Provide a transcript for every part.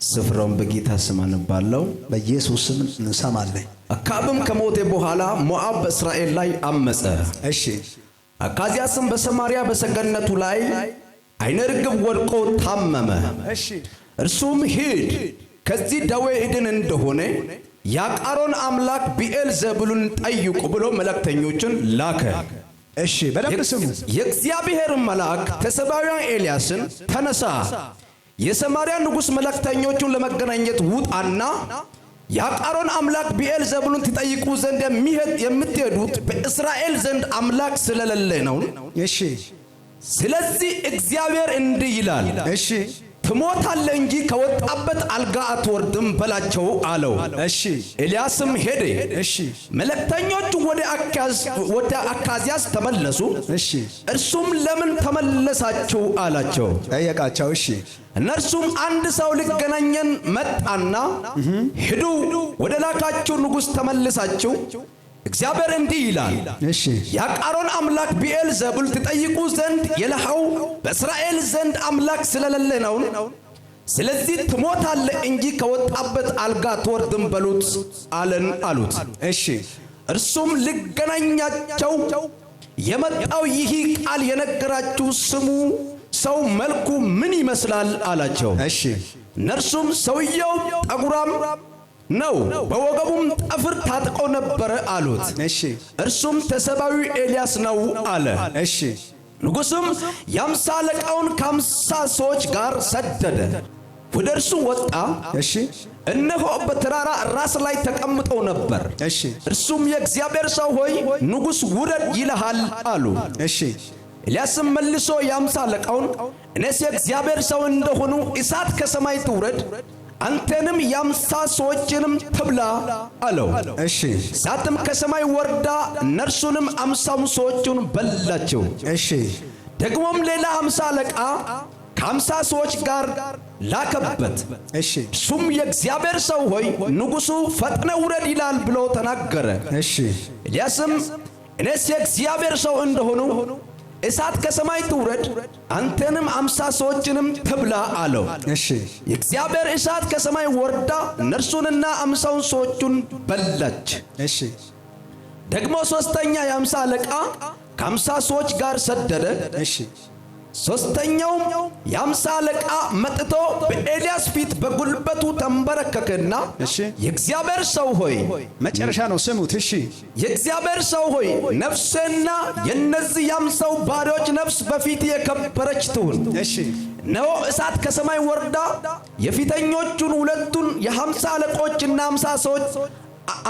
ስፍራውን በጌታ ስም አነባለሁ። በኢየሱስ ስም እንሰማለን። አካብም ከሞተ በኋላ ሞዓብ በእስራኤል ላይ አመፀ። እሺ። አካዝያስም በሰማርያ በሰገነቱ ላይ አይነ ርግብ ወድቆ ታመመ። እሺ። እርሱም ሂድ ከዚህ ደዌ እድን እንደሆነ የአቃሮን አምላክ ብዔልዜቡልን ጠይቁ ብሎ መልእክተኞችን ላከ። እሺ፣ በደንብ ስሙ። የእግዚአብሔር መልአክ ተሰባዊያን ኤልያስን ተነሳ፣ የሰማርያ ንጉሥ መልእክተኞቹን ለመገናኘት ውጣና የአቃሮን አምላክ ብዔልዜቡልን ትጠይቁ ዘንድ የምትሄዱት በእስራኤል ዘንድ አምላክ ስለሌለ ነው። እሺ። ስለዚህ እግዚአብሔር እንዲህ ይላል፣ እሺ፣ ትሞታለህ እንጂ ከወጣበት አልጋ አትወርድም በላቸው አለው። እሺ። ኤልያስም ሄደ። እሺ። መልእክተኞቹ ወደ አካዝያስ ተመለሱ። እሺ። እርሱም ለምን ተመለሳችሁ አላቸው። ጠየቃቸው። እሺ። እነርሱም አንድ ሰው ሊገናኘን መጣና ሂዱ ወደ ላካችሁ ንጉሥ ተመልሳችሁ እግዚአብሔር እንዲህ ይላል፣ እሺ፣ የአቃሮን አምላክ ብዔልዜቡል ትጠይቁ ዘንድ የላከው በእስራኤል ዘንድ አምላክ ስለሌለ ነው። ስለዚህ ትሞታለህ እንጂ ከወጣበት አልጋ አትወርድም በሉት አሉት። እሺ። እርሱም ሊገናኛቸው የመጣው ይህ ቃል የነገራችሁ ስሙ ሰው መልኩ ምን ይመስላል አላቸው። እሺ። እነርሱም ሰውየው ጠጉራም ነው፣ በወገቡም ጠፍር ታጥቆ ነበረ አሉት። እሺ። እርሱም ተሰባዊ ኤልያስ ነው አለ። እሺ። ንጉሥም የአምሳ አለቃውን ከአምሳ ሰዎች ጋር ሰደደ። ወደ እርሱ ወጣ። እሺ። እነሆ በተራራ ራስ ላይ ተቀምጠው ነበር። እሺ። እርሱም የእግዚአብሔር ሰው ሆይ ንጉሥ ውረድ ይልሃል አሉ። እሺ። ኤልያስም መልሶ የአምሳ አለቃውን እኔስ የእግዚአብሔር ሰው እንደሆኑ እሳት ከሰማይ ትውረድ አንተንም የአምሳ ሰዎችንም ትብላ አለው። እሺ። እሳትም ከሰማይ ወርዳ እነርሱንም አምሳውን ሰዎቹን በላቸው። እሺ። ደግሞም ሌላ አምሳ አለቃ ከአምሳ ሰዎች ጋር ላከበት። እሺ። እሱም የእግዚአብሔር ሰው ሆይ ንጉሡ ፈጥነ ውረድ ይላል ብሎ ተናገረ። እሺ። ኤልያስም እኔስ የእግዚአብሔር ሰው እንደሆኑ እሳት ከሰማይ ትውረድ አንተንም አምሳ ሰዎችንም ትብላ አለው። እሺ። የእግዚአብሔር እሳት ከሰማይ ወርዳ እነርሱንና አምሳውን ሰዎቹን በላች። እሺ። ደግሞ ሦስተኛ የአምሳ አለቃ ከአምሳ ሰዎች ጋር ሰደደ። እሺ። ሦስተኛውም የአምሳ አለቃ መጥቶ በኤልያስ ፊት በጉልበቱ ተንበረከከና እሺ። የእግዚአብሔር ሰው ሆይ መጨረሻ ነው፣ ስሙት። እሺ። የእግዚአብሔር ሰው ሆይ ነፍሴና የእነዚህ የአምሳው ባሪያዎች ነፍስ በፊት የከበረች ትሁን። እሺ። እነሆ እሳት ከሰማይ ወርዳ የፊተኞቹን ሁለቱን የሃምሳ አለቆችና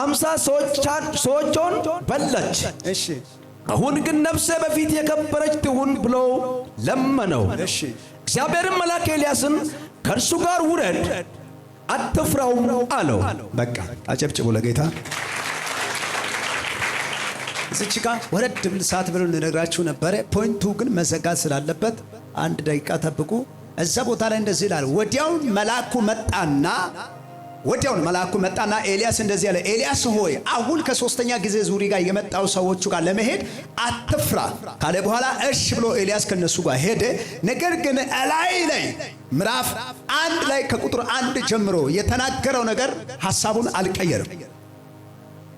አምሳ ሰዎችን በላች። እሺ። አሁን ግን ነፍሴ በፊት የከበረች ትሁን ብሎ ለመነው። እሺ። እግዚአብሔርም መልአክ ኤልያስን ከእርሱ ጋር ውረድ አትፍራው አለው። በቃ አጨብጭቡ ለጌታ። እዚች ጋር ወረድ ብል ሰዓት ብሎ ልነግራችሁ ነበረ። ፖይንቱ ግን መዘጋት ስላለበት አንድ ደቂቃ ጠብቁ። እዛ ቦታ ላይ እንደዚህ ይላል፣ ወዲያውን መልአኩ መጣና ኤልያስ እንደዚህ ያለ፣ ኤልያስ ሆይ አሁን ከሶስተኛ ጊዜ ዙሪ ጋር የመጣው ሰዎቹ ጋር ለመሄድ አትፍራ ካለ በኋላ እሺ ብሎ ኤልያስ ከነሱ ጋር ሄደ። ነገር ግን ላይ ምዕራፍ 1 ላይ ከቁጥር 1 ጀምሮ የተናገረው ነገር ሐሳቡን አልቀየርም።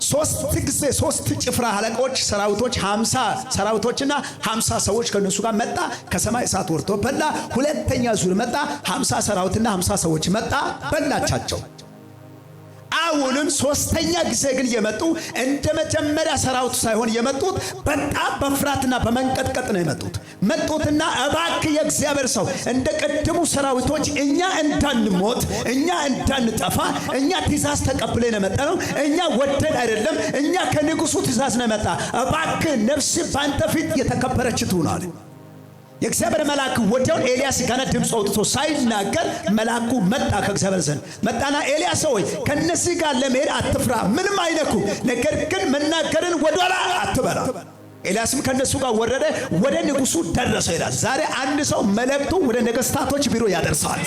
ሶስት ጊዜ ሶስት ጭፍራ አለቆች ሰራዊቶች 50 ሰራዊቶችና 50 ሰዎች ከነሱ ጋር መጣ። ከሰማይ እሳት ወርዶ በላ። ሁለተኛ ዙር መጣ፣ 50 ሰራዊትና 50 ሰዎች መጣ፣ በላቻቸው። አሁንም ሶስተኛ ጊዜ ግን የመጡ እንደ መጀመሪያ ሰራዊቱ ሳይሆን የመጡት በጣም በፍርሃትና በመንቀጥቀጥ ነው መጡትና እባክህ የእግዚአብሔር ሰው እንደ ቀደሙ ሰራዊቶች እኛ እንዳንሞት እኛ እንዳንጠፋ እኛ ትእዛዝ ተቀብለን የመጣነው እኛ ወደን አይደለም፣ እኛ ከንጉሡ ትእዛዝ ነው የመጣ። እባክህ ነፍስ ባንተ ፊት የተከበረች ትሁን አለ። የእግዚአብሔር መልአክ ወዲያው ኤልያስ ጋር ድምፅ አውጥቶ ሳይናገር መልአኩ መጣ፣ ከእግዚአብሔር ዘንድ መጣና ኤልያስ ሆይ ከነዚህ ጋር ለመሄድ አትፍራ፣ ምንም አይነኩ፣ ነገር ግን መናገርን ወደኋላ አትበላ። ኤልያስም ከነሱ ጋር ወረደ፣ ወደ ንጉሡ ደረሰ ይላል። ዛሬ አንድ ሰው መልእክቱ ወደ ነገሥታቶች ቢሮ ያደርሳል።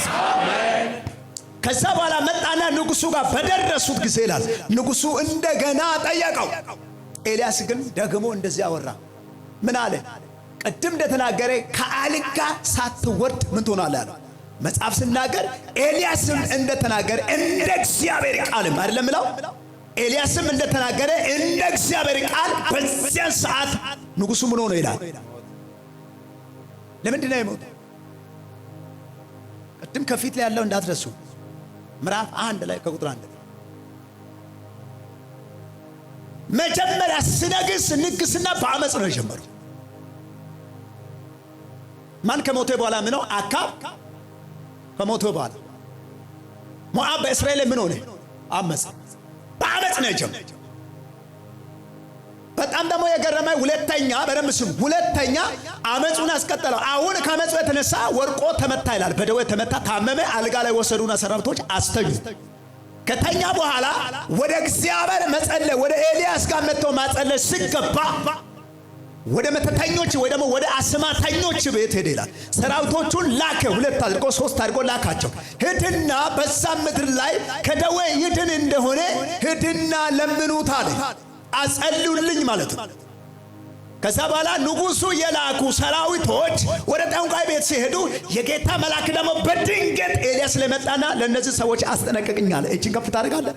ከዛ በኋላ መጣና ንጉሡ ጋር በደረሱት ጊዜ ይላል ንጉሡ እንደገና ጠየቀው። ኤልያስ ግን ደግሞ እንደዚህ አወራ። ምን አለ? ቅድም እንደተናገረ ከአልጋ ሳትወርድ ምን ትሆናለህ አለ? መጽሐፍ ሲናገር ኤልያስም እንደተናገረ እንደ እግዚአብሔር ቃልም አይደለም ብለው ኤልያስም እንደተናገረ እንደ እግዚአብሔር ቃል በዚያን ሰዓት ንጉሡ ምን ሆነ ይላል። ለምንድን ነው የሞተው? ቅድም ከፊት ላይ ያለው እንዳትረሱ ምዕራፍ 1 ላይ ከቁጥር 1 መጀመሪያ ሲነግስ ንግስና በአመፅ ነው የጀመረው። ማን ከሞተ በኋላ ምን ነው? አካብ ከሞተ በኋላ ሞዓብ በእስራኤል ምን ሆነ? አመፀ። በአመፅ ነው የጀመረው። በጣም ደግሞ የገረመኝ ሁለተኛ በደንብ ስሙ። ሁለተኛ አመፁን አስቀጠለው። አሁን ከአመፁ የተነሳ ወርቆ ተመታ ይላል። በደዌ ተመታ፣ ታመመ። አልጋ ላይ ወሰዱና ሰራዊቶች አስተኙ። ከተኛ በኋላ ወደ እግዚአብሔር መጸለይ ወደ ኤልያስ ጋር መጥቶ ማጸለይ ሲገባ ወደ መተተኞች ወይ ደግሞ ወደ አስማተኞች ቤት ሄደ ይላል። ሰራዊቶቹን ላከ፣ 2 አድርጎ 3 አድርጎ ላካቸው። ሂድና በዛ ምድር ላይ ከደዌ ይድን እንደሆነ ሂድና ለምኑት አለ። አጸልዩልኝ ማለት ነው። ከዛ በኋላ ንጉሡ የላኩ ሰራዊቶች ወደ ጠንቋይ ቤት ሲሄዱ የጌታ መልአክ ደግሞ በድንገት ኤልያስ ለመጣና ለነዚህ ሰዎች አስጠነቀቅኛል። እጅን ከፍ ታደርጋለህ።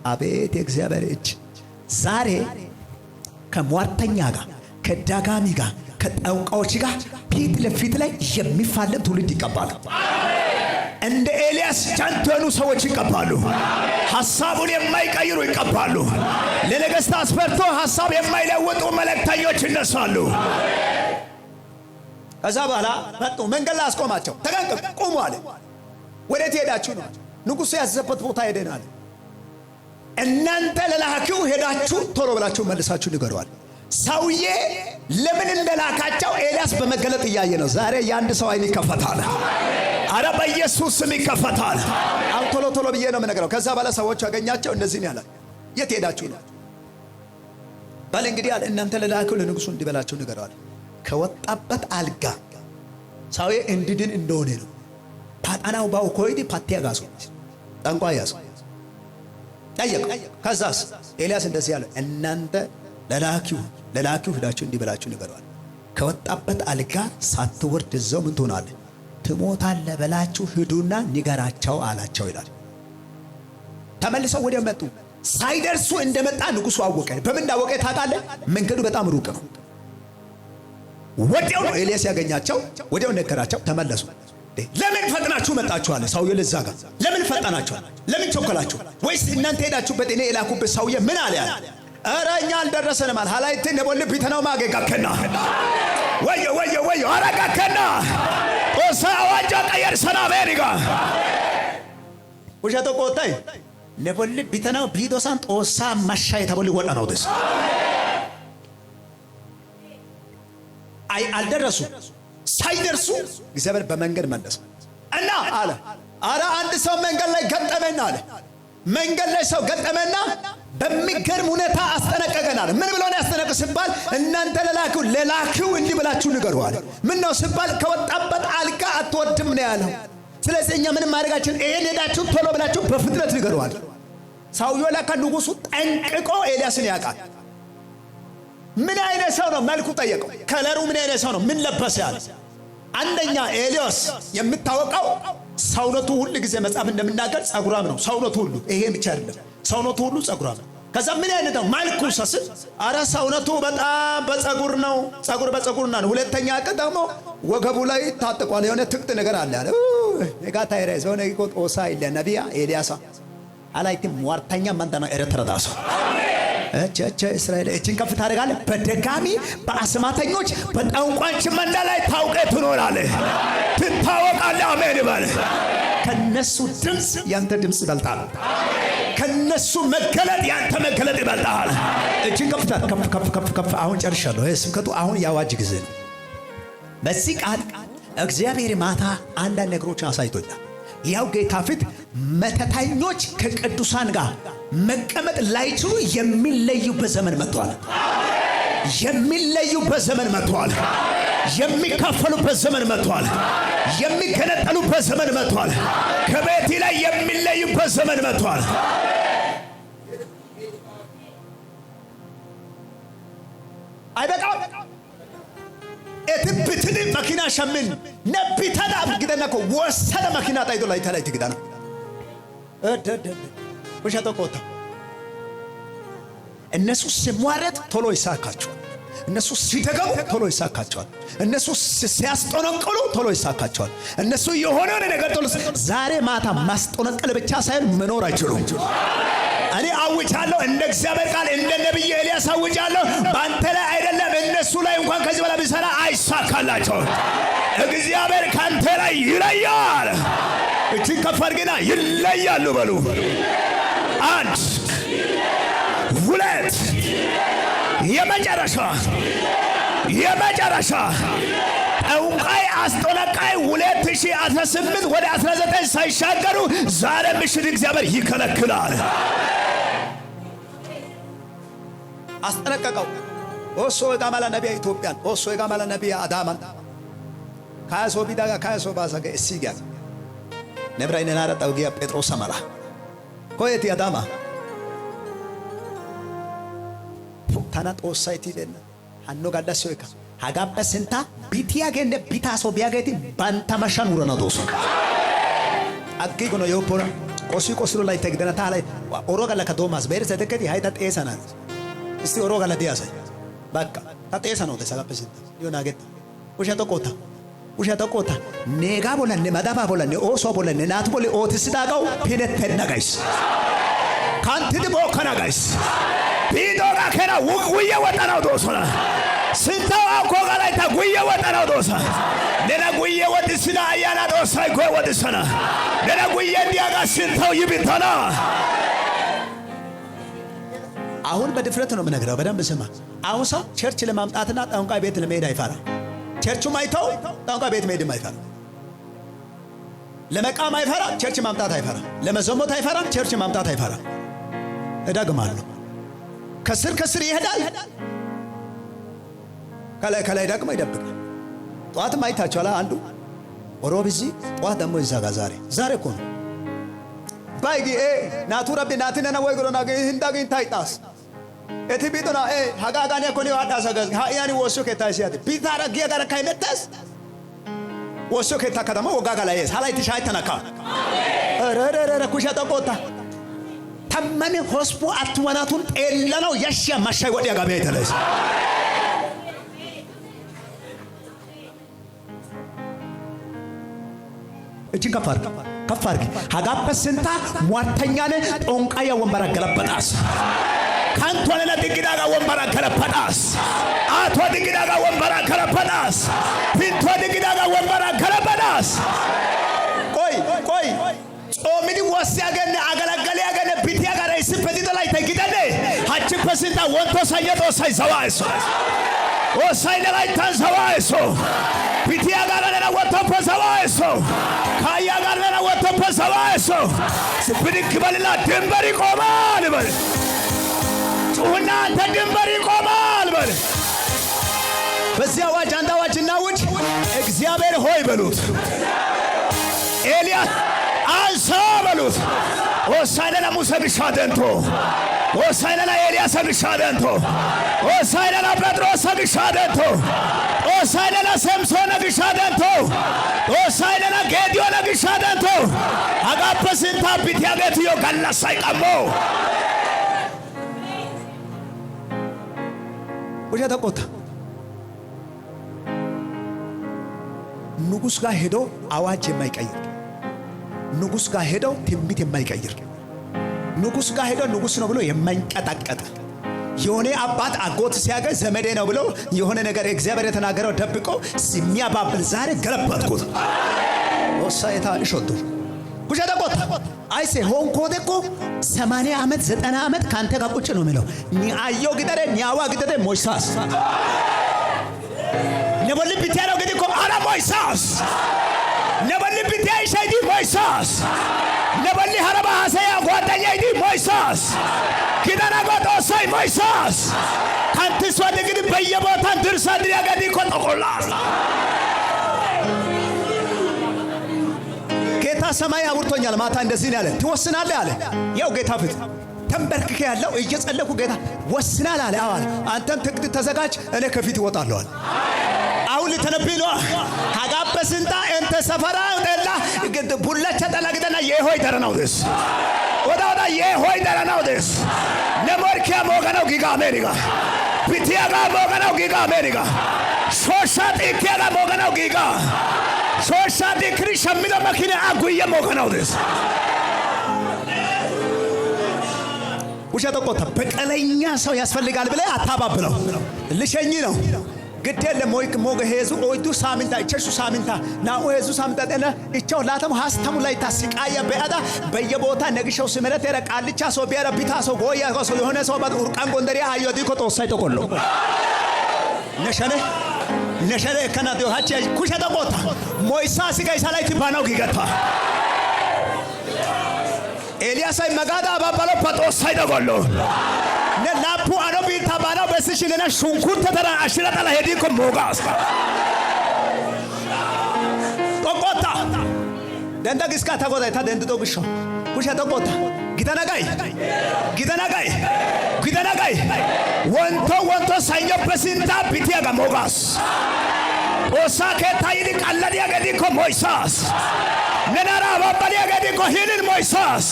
አቤት የእግዚአብሔር እጅ! ዛሬ ከሟርተኛ ጋር ከዳጋሚ ጋር ከጠንቋዮች ጋር ፊት ለፊት ላይ የሚፋለም ትውልድ ይቀባል። እንደ ኤልያስ ጃንተኑ ሰዎች ይቀባሉ። ሐሳቡን የማይቀይሩ ይቀባሉ። ለነገሥታት አስፈርቶ ሐሳብ የማይለውጡ መልእክተኞች ይነሳሉ። ከዛ በኋላ መጡ። መንገድ ላይ አስቆማቸው። ተቀንቀብ ቁሙ አለ። ወዴት ሄዳችሁ ነው? ንጉሡ ያዘበት ቦታ ሄደናል። እናንተ ለላኪው ሄዳችሁ ቶሎ ብላችሁ መልሳችሁ ንገሯል። ሰውዬ ለምን እንደላካቸው ኤልያስ በመገለጥ እያየ ነው። ዛሬ የአንድ ሰው አይን ይከፈታል። አረ በኢየሱስ ስም ይከፈታል። አሁን ቶሎ ቶሎ ብዬ ነው የምነግረው። ከዛ በኋላ ሰዎች ያገኛቸው እንደዚህ ነው ያለ። የት ሄዳችሁ ነው? በል እንግዲህ አለ እናንተ ለላኪው ለንጉሡ እንዲበላችሁ ንገሯል። ከወጣበት አልጋ ሰውዬ እንድድን እንደሆነ ነው። ፓጣናው ባው ኮይዲ ፓቲያ ጋሶ ጠንቋይ ያሶ ጠየቀው። ከዛስ ኤልያስ እንደዚህ ያለ እናንተ ለላኪው ሄዳችሁ እንዲበላችሁ ንገሯል። ከወጣበት አልጋ ሳትወርድ እዛው ምን ትሆናለህ? ትሞታለህ በላችሁ ሂዱና ንገራቸው አላቸው ይላል። ተመልሰው ወዲያው መጡ። ሳይደርሱ እንደመጣ ንጉሡ አወቀ። በምን እንዳወቀ ታውቃለህ? መንገዱ በጣም ሩቅ ነው። ወዲያው ነው ኤልያስ ያገኛቸው። ወዲያው ነገራቸው። ተመለሱ። ለምን ፈጥናችሁ መጣችሁ አለ ሰውዬ። ለዛ ጋር ለምን ፈጠናችሁ? ለምን ቸኮላችሁ? ወይስ እናንተ ሄዳችሁበት እኔ የላኩበት ሰውዬ ምን አለ? ኧረ እኛ አልደረሰንም አለ። ሀላይቴ ነቦል ቢተናው ማገጋከና ወዮ አረጋከና ኦሳ ዋጃ ቀየር ሰና ቤሪጋ ወጃቶ ቆጣይ ነቦል ቢተናው ቢዶሳን ኦሳ ማሻይ ተቦል ወጣ ነው ደስ አይ አልደረሱ። ሳይደርሱ እግዚአብሔር በመንገድ መለሰ እና አለ አረ አንድ ሰው መንገድ ላይ ገጠመና አለ። መንገድ ላይ ሰው ገጠመና በሚገርም ሁኔታ አስጠነቀቀናል። ምን ብሎ ነው ያስጠነቀቀ ሲባል እናንተ ለላኪው እንዲህ ብላችሁ ንገሩ አለ። ምን ነው ሲባል ከወጣበት አልጋ አትወድም ነው ያለው። ስለዚህ እኛ ምንም ማድረጋችን ይሄን ሄዳችሁ ቶሎ ብላችሁ በፍጥነት ንገሩ አለ። ሰውየው ለካ ንጉሡ ጠንቅቆ ኤልያስን ያውቃል። ምን አይነት ሰው ነው? መልኩ ጠየቀው። ከለሩ ምን አይነት ሰው ነው? ምን ለበሰ ያለ። አንደኛ ኤልያስ የምታወቀው ሰውነቱ ሁሉ ጊዜ መጽሐፍ እንደምናገር ጸጉራም ነው። ሰውነቱ ሁሉ ይሄ ብቻ አይደለም፣ ሰውነቱ ሁሉ ጸጉራም ነው። ከዛ ምን አይነት ነው? መልኩ ሰስል አረ ሰውነቱ በጣም በጸጉር ነው። ጸጉር በጸጉር ነው። ሁለተኛ ቀን ደግሞ ወገቡ ላይ ታጥቋል። የሆነ ትቅጥ ነገር አለ ያለ ነጋታ ይረዝ ሆነ ይቆጥ ኦሳ ይለ ነቢያ ኤልያስ አላይትም ዋርተኛ ማንተና ኤረተራዳሶ እቸ እስራኤል እጅን ከፍ ታደርጋለህ። በደጋሚ በአስማተኞች በጠንቋዮች መንዳ ላይ ታውቀህ ትኖራለህ፣ ትታወቃለህ። አሜን ይበል። ከነሱ ድምፅ ያንተ ድምፅ ይበልጣል። ከነሱ መገለጥ ያንተ መገለጥ ይበልጣል። እጅን ከፍ። አሁን ጨርሻለሁ። ስብከቱ አሁን ያዋጅ ጊዜ ነው። በዚህ ቃል እግዚአብሔር ማታ አንዳንድ ነገሮችን አሳይቶኛል። ያው ጌታ ፊት መተተኞች ከቅዱሳን ጋር መቀመጥ ላይችሉ የሚለዩበት ዘመን መጥቷል። የሚለዩበት ዘመን መጥቷል። የሚካፈሉበት ዘመን መጥቷል። የሚገነጠሉበት ዘመን መጥቷል። ከቤት ላይ የሚለዩበት ዘመን መጥቷል። አይበቃም። እትብትን መኪና ሸምን ነቢ ተዳብ ግደናኮ ወሰደ መኪና ጣይቶ ላይ ተላይ ትግዳና ውሸት ቆጣ እነሱ ሲሟረት ቶሎ ይሳካቸዋል። እነሱ ሲደገሙ ቶሎ ይሳካቸዋል። እነሱ ሲያስጠነቅሉ ቶሎ ይሳካቸዋል። እነሱ የሆነ ነገር ቶሎ ዛሬ ማታ ማስጠነቅል ብቻ ሳይሆን መኖር አይችሉም። እኔ አውጃለሁ እንደ እግዚአብሔር ቃል እንደ ነብይ ኤልያስ አውጃለሁ። ባንተ ላይ አይደለም እነሱ ላይ እንኳን ከዚህ በላይ ቢሰራ አይሳካላቸውም። እግዚአብሔር ካንተ ላይ ይለያል። እቺን ከፈርግና ይለያሉ በሉ። አንድ ሁለት የመጨረሻ ጠንቋይ አስጠነቃይ 2018 ወደ 19 ሳይሻገሩ ዛሬ ምሽት እግዚአብሔር ይከለክላል። አስጠነቀቀው። ኦሶ የጋማላ ነቢያ ኢትዮጵያን ኦሶ የጋማላ ነቢያ አዳማን ካያሶ ቢዳጋ ካያሶ ባሳገ እሲጋ ነብራይነ ናራጣው ጊያ ጴጥሮስ አማላ ኮየቲ አዳማ ታና ጦሳይቲ ደና አኖ ጋዳሶይካ ሀጋበስንታ ቢቲያገነ ቢታሶ ቢያገቲ ባንታማሻን ወረና ዶሶ አግጎ ነው የፖራ ቆስሎ ላይ ተግደና ታላይ ኦሮጋላ ከዶማስ በርሰ ተከቲ ሃይታ ጤሰና እስቲ ኦሮጋላ ዲያሰ በቃ ታጤሰ ነው ተሰጋበስንታ ዮናገት ውሸት ቆታ ኔጋ ቦለነ ማዳባ ቦለነ ኦሶ ቦለነ ናት ቦለ ኦትስ ዳጋው ፒነት ተናጋይስ ካንትድ ቦከናጋይስ ቢዶጋ ከና ውጉየ ወጣናው ዶሶና ስንታው አኮጋ ላይ ታጉየ ወጣናው ዶሳ ለና ጉየ ወጥስና አያና ዶሳ ይኮ ወጥስና ለና ጉየ እንዲያጋ ስንታው ይብታና አሁን በድፍረት ነው የምነግረው። በደንብ ስማ። አሁን ሰው ቸርች ለማምጣትና ጠንቋይ ቤት ለመሄድ አይፈራ። ቸርቹም አይተው ጠንቋይ ቤት መሄድም አይፈራ። ለመቃም አይፈራ፣ ቸርች ማምጣት አይፈራ። ለመዘሞት አይፈራ፣ ቸርች ማምጣት አይፈራ። እደግማለሁ። ከስር ይሄዳል፣ ከላይ ደግሞ ይደብቃል። ጧትም አይታችኋል። አንዱ ሮብ እዚህ ጧት ደግሞ ይዛጋ። ዛሬ እኮ ነው ባይጊ ናቱ ረቢ ናቲነና ወይ ጎሮና እንዳገኝ ታይጣስ እቲ ቢቶና ሃጋጋኔ ኮኒ ዋዳ ሰገዝ ሃያኒ ወሶ ከታሲያት ቢታራ ጊያጋራ ካይመጣስ ወሶ ከታ ከተማ ወጋጋላ የስ ሃላይ ተሻይተናካ ረረረ ኩሻ ተቆጣ ተመነ ሆስፖ አትወናቱን ኤለለው ያሽያ ማሻይ ወዲያ ጋር ቤተለስ እጅን ከፋርክ ሀጋበስንታ ሟርተኛነ ጦንቃያ ወንበራ ገለበጣስ ካንቶለና ድግዳጋ ወንበራ ገለበጣስ አቶ ድግዳጋ ወንበራ ገለበጣስ ፊንቶ ድግዳጋ ወንበራ ገለበጣስ ቆይ ጾምኒ ወስያገነ አገለገለ ያገነ ቢቲያ ጋር ይስፈዲቶ ላይ ተግደደ ሀጭ ፐስንታ ወንቶ ሳይቶ ሳይዘዋይሶ ወሳይነ ላይ ታንሰዋይሶ ቢቲያ ጋር ለና ወንቶ ፐሰዋይሶ ካያ ጋር ለና ወንቶ ፐሰዋይሶ ስብድክ በልና ድንበር ይቆማል በል ጩና አንተ ድንበር ይቆማል በል በዚያ አዋጅ አንድ አዋጅና ውጭ እግዚአብሔር ሆይ በሉት ኤልያስ አንሳ በሉት ወሳይነ ሙሴ ቢሻደንቶ ወሳይነ ኤልያስ ቢሻደንቶ ወሳይነ ጴጥሮስ ቢሻደንቶ ወሳይነ ሰምሶን ቢሻደንቶ ወሳይነ ጌዲዮን ቢሻደንቶ አጋበስንታ ቢቲያገትዮ ጋላሳይ ቀሞ ወጀ ተቆጣ ንጉስ ጋር ሄዶ አዋጅ የማይቀይር ንጉስ ጋር ሄደው ትንቢት የማይቀይር ንጉስ ጋር ሄደው ንጉስ ነው ብሎ የማይንቀጣቀጥ የሆነ አባት አጎት ሲያገኝ ዘመዴ ነው ብሎ የሆነ ነገር እግዚአብሔር የተናገረው ደብቆ የሚያባብል ዛሬ ገለበጥኩት ወሳይታ እሾቱ ኩሻ ተቆጣ አይሴ ሆንኮደኮ 80 ዓመት 90 ዓመት ካንተ ጋር ቁጭ ነው የሚለው ኒአዮ ግደረ ኒያዋ ግደረ ሞይሳስ ነብል ቢታረው ግዲኮ አራ ሞይሳስ ነብል ቢታይ ሸዲ ሞይሳስ ነብል ሐረባ ሐሰያ ጓደኛይዲ ሞይሳስ ኪዳና ጎቶሳይ ሞይሳስ ካንተስ ወደግድ በየቦታን ድርሳ ድሪያገዲ ኮተቆላስ ጌታ ሰማይ አውርቶኛል። ማታ እንደዚህ ነው ያለ ትወስናለህ አለ። ያው ጌታ ፊት ተንበርክከ ያለው እየጸለኩ ጌታ ወስናል አለ። አዋል አንተም ትግድ ተዘጋጅ፣ እኔ ከፊት እወጣለሁ አለ። አሁን ልተነብሎ ሀጋበስንታ እንተ ሰፈራ ደላ ቡላቻ ጠላግደና የሆይ ደረናው ደስ ወዳዳ የሆይ ደረናው ደስ ነሞርኪያ ሞገናው ጊጋ አሜሪካ ቢቲያጋ ሞገናው ጊጋ አሜሪካ ሶሻቲ ኪያጋ ሞገናው ጊጋ ሶሻቲ ክሪሸሚዶ መኪና አጉየ ሞገናው ደስ ውሸት እኮ በቀለኛ ሰው ያስፈልጋል ብለህ አታባብለው። ልሸኝ ነው ግድ የለም ወይ ሞገ ሄዙ ኦይቱ ሳምንታ እቸሹ ሳምንታ ናኦ ሄዙ ሳምንታ ደና እቻው ላተም ሀስተሙ ላይ ታስቃያ በአዳ በየቦታ ነግሸው ስመረት ያረቃልቻ ሰው ቢያረ ቢታ ሰው ጎያ ሰው የሆነ ሰው በቁርቃን ጎንደሪያ አዮዲ ኮ ጦሳይ ተቆሎ ነሸነ ከናዶ ሀቺ ኩሸታ ቦታ ሞይሳ ሲጋይ ሳላይ ትባናው ጊጋታ ኤልያሳይ መጋዳ አባባሎ ጳጦሳይ ተቆሎ ነላፑ አኖ ቢልታ ባናው በስሽለና ሹንኩርት ተራ አሽራጣ ላይ ሄዲ ኮ ሞጋስ ጦቆታ ደንዳግስካ ታጎዳ ታደንዶ ግሾ ኩሸታ ቦታ ጊደናጋይ ወንቶ ሳይኞ በሲንታ ቢቲያጋ ሞጋስ ኦሳኬ ታይዲ ቀለዲያ ገዲኮ ሞይሳስ ነናራ ባባሊያ ገዲኮ ሂልን ሞይሳስ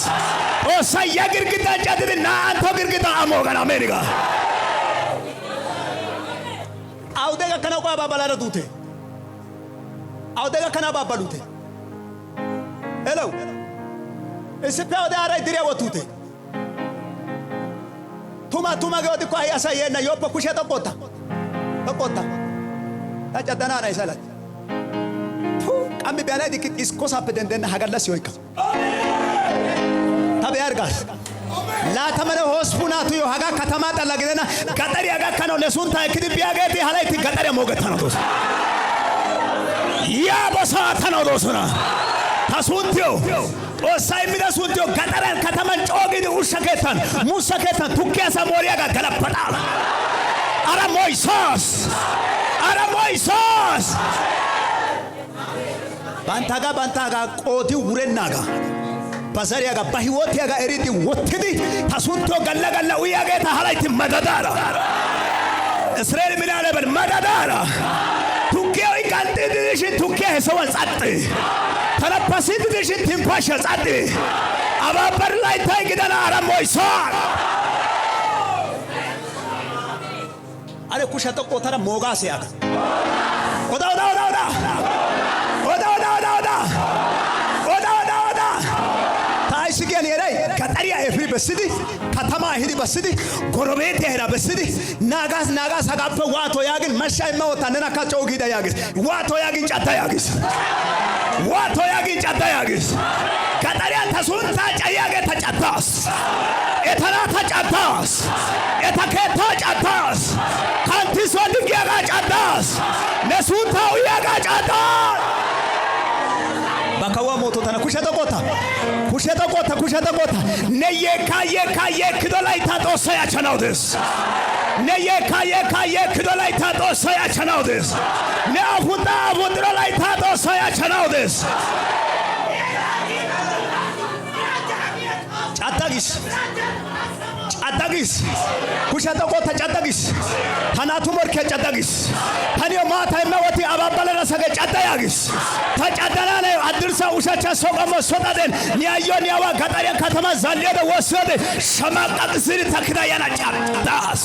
ኦሳያ ግርግዳ ጫድና አንቶ ግርግዳ አሞጋን አሜሪካ አውደጋ ከናው ባባላረ ዱቴ አውደጋ ከና ባባሉቴ ሄሎ እስፔ ወደ አራይ ድሪያ ወጡቴ ቱማ ገወት እኮ ያሳየና ዮፖ ኩሸ ተቆጣ ታጨደና ናይ ሰላት ቀም ቢያና ዲክ ኢስኮሳፕ ደንደና ሀገላስ ይወይካ ታበያርጋስ ላተመነ ሆስፑናቱ ዮ ሀጋ ከተማ ጠላግደና ገጠር ያጋ ከነው ለሱን ታይክድ ቢያገቲ ሀላይቲ ገጠር ሞገታ ነው ዶስ ያ በሳታ ነው ዶስና ታሱንቲዮ ኦሳይ ሚዳሱንቲዮ ገጠራን ከተማን ጮጊዲ ውሸከታን ሙሰከታን ቱኪያ ሳሞሪያ ጋር ገለበጣ አረ ሞይሳስ ባንታጋ ቆቲ ውረናጋ ባዛሪያጋ ባህይወቲያጋ ኤሪዲ ወትዲ ታሱንቲዮ ገለገለ ውያጌታ ሀላይቲ መደዳራ እስራኤል ሚናለ በል መደዳራ ቱኪያ ይቃልጥ ድሽን ቱኪያ ሰዋን ጻጥ ተለበሲት ድሽን ትንፋሽ ጻጥ አባበር ላይ ታይግደና አረሞይሳ አረ ኩሸተ ቆተረ ሞጋስ ያጋ ወዳ ታይስገን የራይ ከጠሪያ ኤፍሪ በስዲ ከተማ ሄዲ በስዲ ጎረቤት ያሄዳ በስዲ ናጋስ አጋፈ ዋቶ ያግን መሻይ ማውታ ነና ካጨው ጊዳ ያግስ ዋቶ ያግን ጫታ ያግስ ከጠሪያ ተሱንታ ጫያገ ተጫታስ ኤተና ተጫታስ ኤተከታ ጫታስ ካንቲስ ወድግ ያጋ ጫታስ ነሱንታው ያጋ ጫታስ ባካዋ ሞቶ ተና ኩሸተ ቆታ ነየካየ ክዶላይ ታጦሰ ያቸናው ደስ ነየካየ ክዶላይ ታጦሰ ያቸናው ደስ ነአፉታ ወድሮላይ ታጦሰ ያቸናው ደስ ጫዳጊስ ኩሸተ ቆታ ጫዳጊስ ታናቱ ሞርከ ጫዳጊስ ታኒዮ ማታ የማወቲ አባባለና ሰገ ጫዳያጊስ ታጫዳና ነው አድርሳ ውሻቻ ሶቀሞ ሶጣደን ኒያዋ ገጠሪያ ከተማ ዛሊያደ ወሰደ ሸማቃቅ ስሪ ተክዳያና ጫዳስ